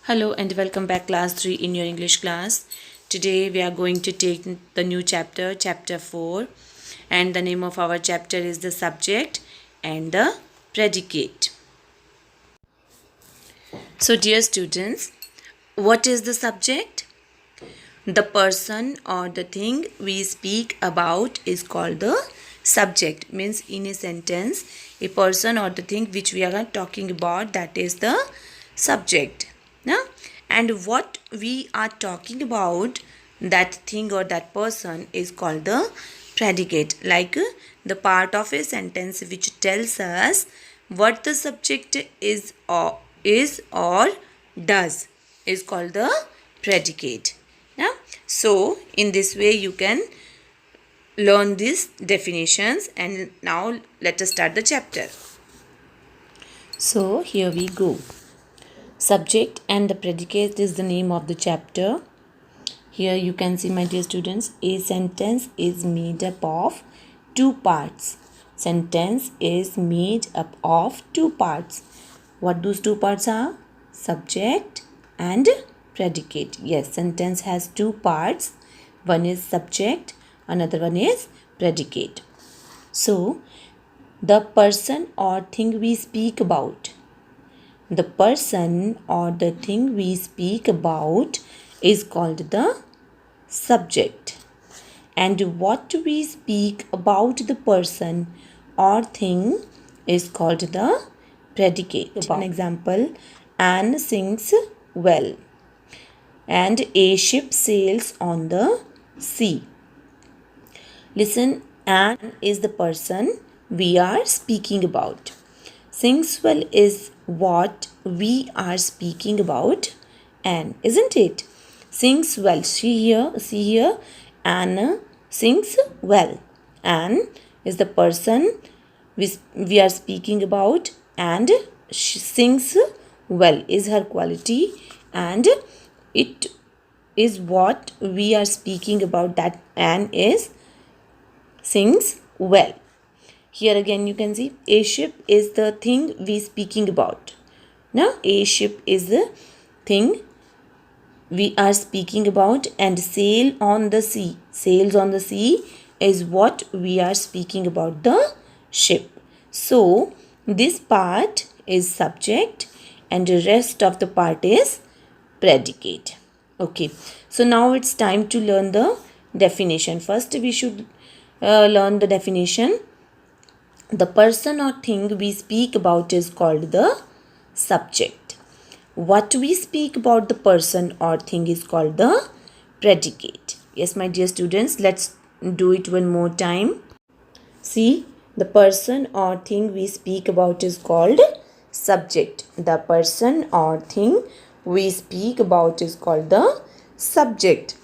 Hello and welcome back class 3 in your English class. Today we are going to take the new chapter, chapter 4, and the name of our chapter is the subject and the predicate. So dear students, what is the subject? The person or the thing we speak about is called the subject. Means in a sentence, a person or the thing which we are talking about, that is the subject. Now, and what we are talking about, that thing or that person, is called the predicate. Like the part of a sentence which tells us what the subject is or does is called the predicate. Yeah? So in this way you can learn these definitions, and now let us start the chapter. So here we go. Subject and the predicate is the name of the chapter. Here you can see, my dear students, a sentence is made up of two parts. Sentence is made up of two parts. What those two parts are? Subject and predicate. Yes, sentence has two parts. One is subject, another one is predicate. So, the person or thing we speak about. The person or the thing we speak about is called the subject. And what we speak about the person or thing is called the predicate. An example, Anne sings well and a ship sails on the sea. Listen, Anne is the person we are speaking about. Sings well is what we are speaking about, Anne, isn't it? Sings well. See here, Anne sings well. Anne is the person we are speaking about, and she sings well is her quality, and it is what we are speaking about, that Anne is sings well. Here again you can see a ship is the thing we speaking about. Now a ship is the thing we are speaking about, and sail on the sea. Sails on the sea is what we are speaking about, the ship. So this part is subject and the rest of the part is predicate. Okay, so now it's time to learn the definition. First we should learn the definition. The person or thing we speak about is called the subject. What we speak about the person or thing is called the predicate. Yes, my dear students, let's do it one more time. See, the person or thing we speak about is called subject. The person or thing we speak about is called the subject.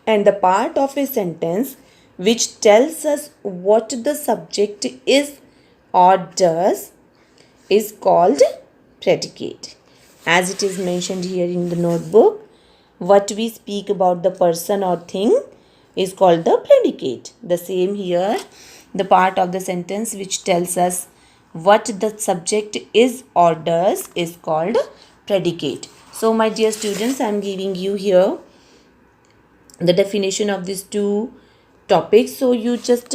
And the part of a sentence which tells us what the subject is or does is called predicate. As it is mentioned here in the notebook, what we speak about the person or thing is called the predicate. The same here, the part of the sentence which tells us what the subject is or does is called predicate. So my dear students, I am giving you here the definition of these two topics, so you just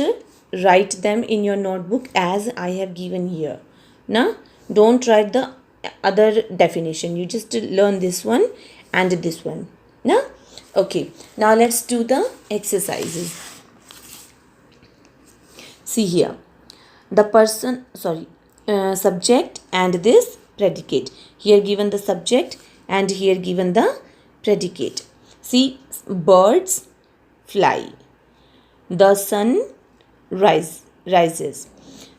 write them in your notebook as I have given here. Now don't write the other definition, you just learn this one and this one. Now okay, now let's do the exercises. See here, the person subject and this predicate. Here given the subject and here given the predicate. See, birds fly. The sun rises.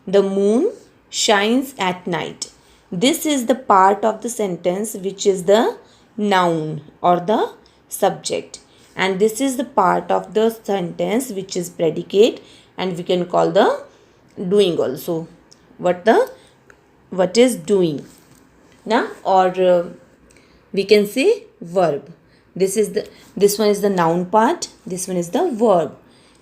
The moon shines at night. This is the part of the sentence which is the noun or the subject. And this is the part of the sentence which is predicate, and we can call the doing also. What is doing? Now, or we can say verb. This one is the noun part, this one is the verb,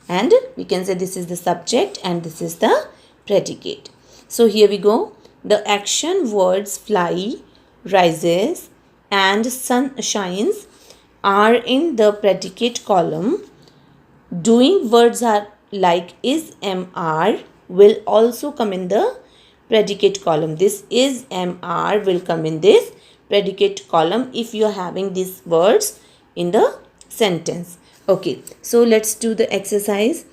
and we can say this is the subject and this is the predicate. So here we go. The action words fly, rises and sun shines are in the predicate column, doing words are like is, am, are will also come in the predicate column. This is, am, are will come in this predicate column if you are having these words in the sentence. Okay, so let's do the exercise.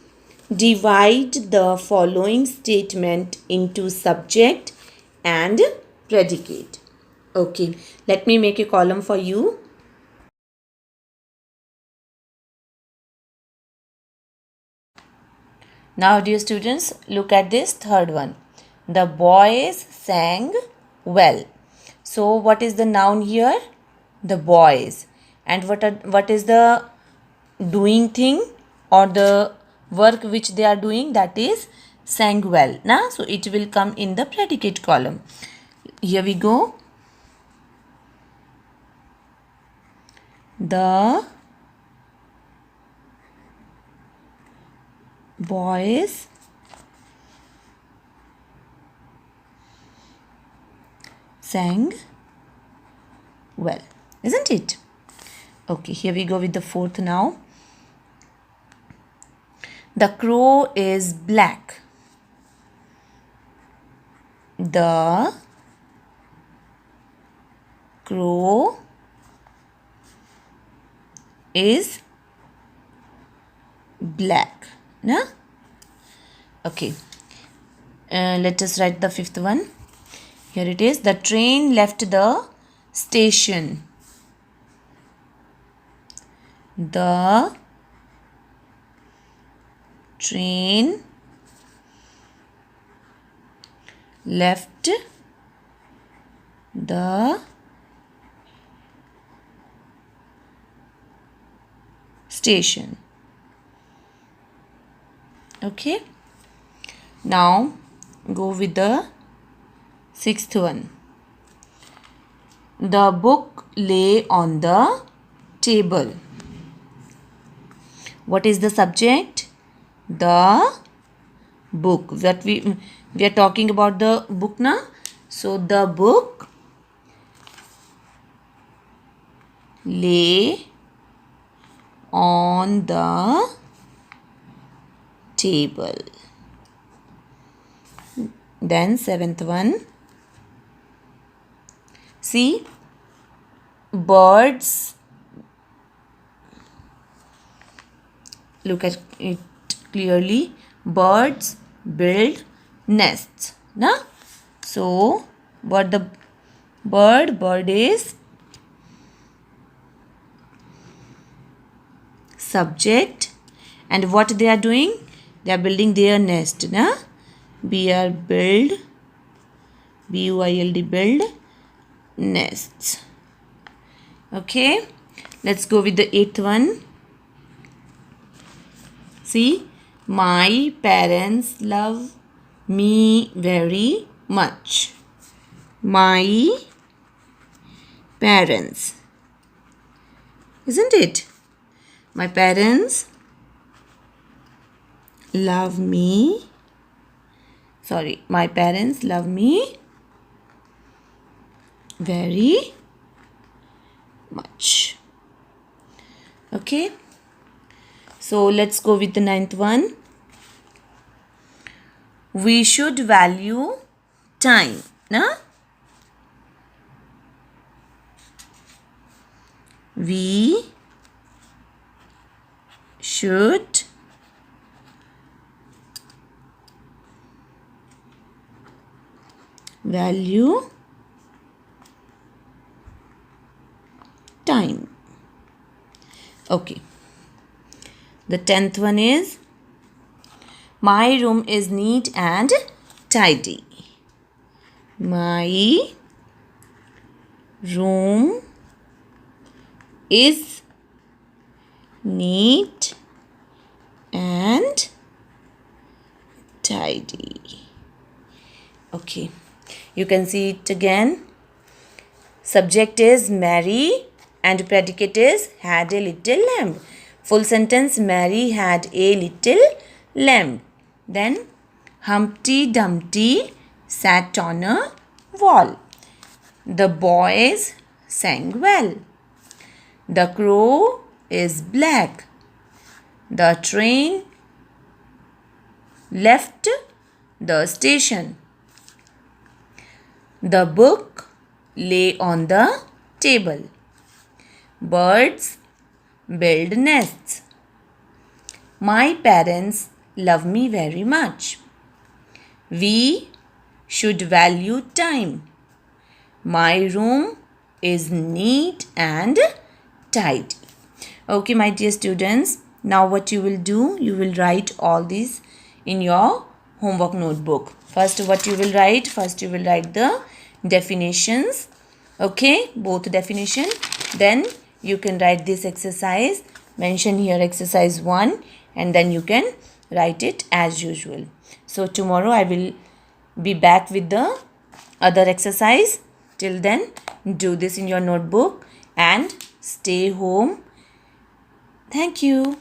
Divide the following statement into subject and predicate. Okay, let me make a column for you. Now, dear students, look at this third one. The boys sang well. So, what is the noun here? The boys. And what is the doing thing or the work which they are doing? That is sang well. Na? So, it will come in the predicate column. Here we go. The boys sang well, isn't it? Okay, here we go with the fourth now. The crow is black. The crow is black. Na? Okay. Let us write the fifth one. Here it is. The train left the station. The train left the station. Okay. Now go with the sixth one. The book lay on the table. What is the subject? The book. That we are talking about the book na. So the book lay on the table. Then seventh one. See, birds. Look at it clearly. Birds build nests. Na? So, what the bird is subject, and what they are doing? They are building their nest. Na? build, B-U-I-L-D, build nests. Okay, let's go with the eighth one. See, my parents love me very much. My parents, isn't it? My parents love me. Sorry, my parents love me very much. Okay. So let's go with the ninth one. We should value time. Na? We should value time. Okay. The 10th one is, my room is neat and tidy. My room is neat and tidy. Okay, you can see it again. Subject is Mary and predicate is had a little lamb. Full sentence, Mary had a little lamb. Then Humpty Dumpty sat on a wall. The boys sang well. The crow is black. The train left the station. The book lay on the table. Birds build nests. My parents love me very much. We should value time. My room is neat and tidy. Okay, my dear students, now what you will do, you will write all these in your homework notebook. First, what you will write? First, you will write the definitions. Okay, both definition. Then you can write this exercise. Mention here exercise 1 and then you can write it as usual. So tomorrow I will be back with the other exercise. Till then, do this in your notebook and stay home. Thank you.